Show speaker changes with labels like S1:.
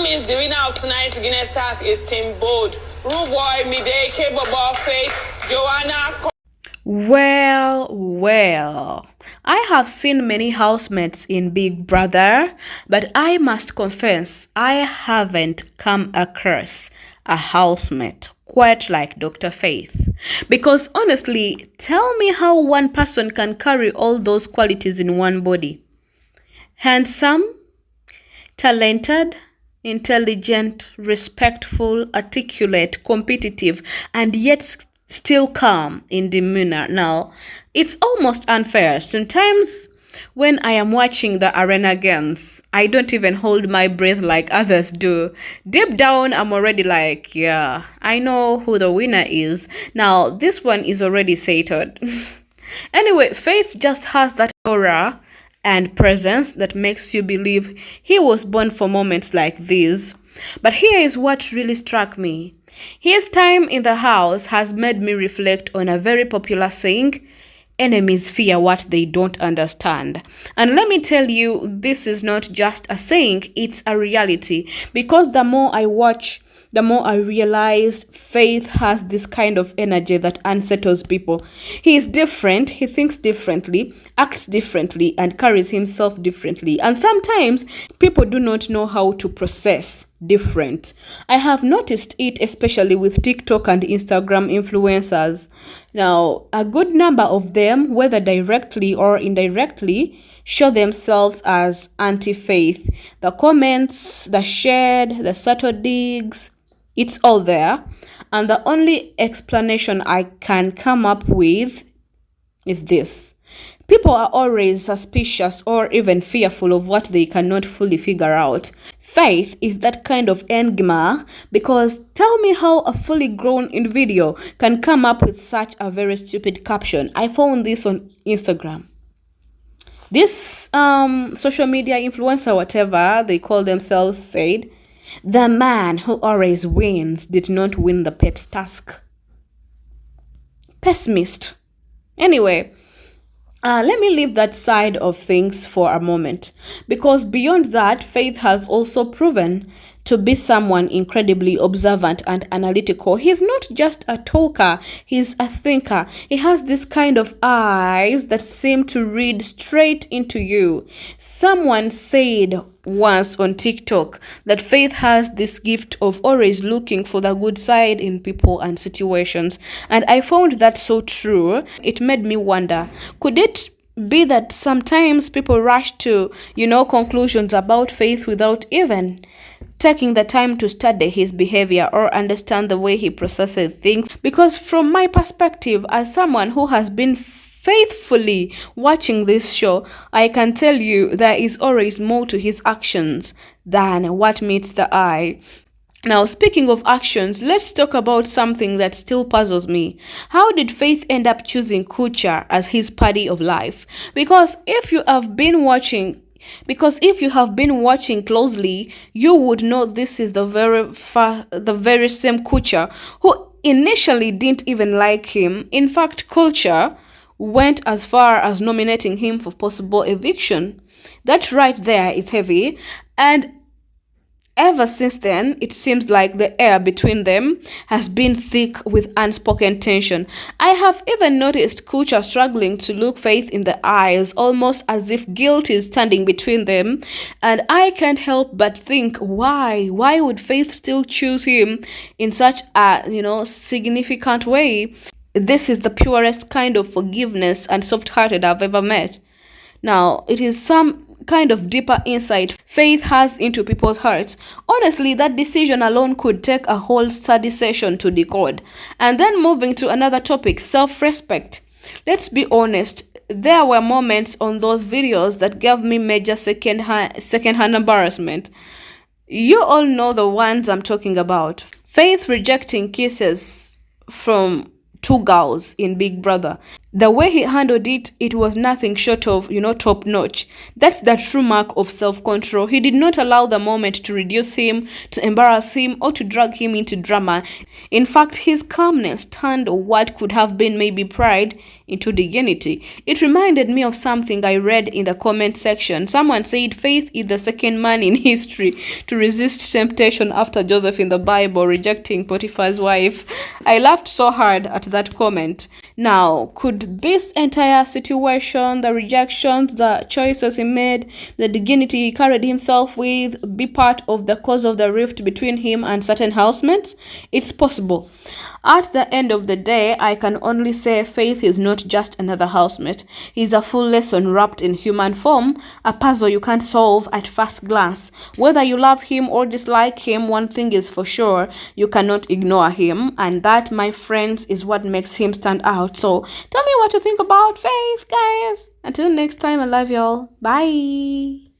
S1: Means the winner of tonight's Guinness task is Team Bold. Rude Boy, Midday, K-Baba, Faith, Joanna.
S2: Well, I have seen many housemates in Big Brother, but I must confess I haven't come across a housemate quite like Dr. Faith. Because honestly, tell me how one person can carry all those qualities in one body. Handsome, talented, intelligent, respectful, articulate, competitive, and yet still calm in demeanor. Now, it's almost unfair. Sometimes when I am watching the arena games, I don't even hold my breath like others do. Deep down, I'm already like, yeah, I know who the winner is. Now, this one is already settled. Anyway, Faith just has that aura and presence that makes you believe he was born for moments like these. But here is what really struck me. His time in the house has made me reflect on a very popular saying: enemies fear what they don't understand. And let me tell you, this is not just a saying, it's a reality. Because the more I watch, the more I realized Faith has this kind of energy that unsettles people. He is different, he thinks differently, acts differently, and carries himself differently. And sometimes people do not know how to process different. I have noticed it especially with TikTok and Instagram influencers. Now, a good number of them, whether directly or indirectly, show themselves as anti-faith. The comments, the shared, the subtle digs, it's all there. And the only explanation I can come up with is this: people are always suspicious or even fearful of what they cannot fully figure out. Faith is that kind of enigma, because tell me how a fully grown individual can come up with such a very stupid caption. I found this on Instagram. This social media influencer, whatever they call themselves, said, "The man who always wins did not win the Pep's task." Pessimist. Anyway, let me leave that side of things for a moment, because beyond that, Faith has also proven to be someone incredibly observant and analytical. He's not just a talker, he's a thinker. He has this kind of eyes that seem to read straight into you. Someone said once on TikTok that Faith has this gift of always looking for the good side in people and situations. And I found that so true. It made me wonder, could it be that sometimes people rush to, conclusions about Faith without even taking the time to study his behavior or understand the way he processes things? Because from my perspective, as someone who has been faithfully watching this show, I can tell you there is always more to his actions than what meets the eye. Now, speaking of actions, let's talk about something that still puzzles me. How did Faith end up choosing culture as his party of life? Because if you have been watching closely, you would know this is the very same Kucha who initially didn't even like him. In fact, Culture went as far as nominating him for possible eviction. That right there is heavy. And ever since then, it seems like the air between them has been thick with unspoken tension. I have even noticed Kucha struggling to look Faith in the eyes, almost as if guilt is standing between them. And I can't help but think, why? Why would Faith still choose him in such a, significant way? This is the purest kind of forgiveness and soft-hearted I've ever met. Now, it is some kind of deeper insight Faith has into people's hearts. Honestly, that decision alone could take a whole study session to decode. And then moving to another topic, self-respect. Let's be honest, there were moments on those videos that gave me major second-hand embarrassment. You all know the ones I'm talking about. Faith rejecting kisses from two girls in Big Brother. The way he handled it, it was nothing short of, top notch. That's the true mark of self-control. He did not allow the moment to reduce him, to embarrass him, or to drag him into drama. In fact, his calmness turned what could have been maybe pride into dignity. It reminded me of something I read in the comment section. Someone said faith is the second man in history to resist temptation after Joseph in the Bible rejecting Potiphar's wife. I laughed so hard at that comment. Now, could this entire situation, the rejections, the choices he made, the dignity he carried himself with, be part of the cause of the rift between him and certain housemates? It's possible. At the end of the day, I can only say faith is not just another housemate. He's a full lesson wrapped in human form, a puzzle you can't solve at first glance. Whether you love him or dislike him, one thing is for sure, you cannot ignore him, and that, my friends, is what makes him stand out. So tell me what you think about faith, guys. Until next time, I love y'all. Bye.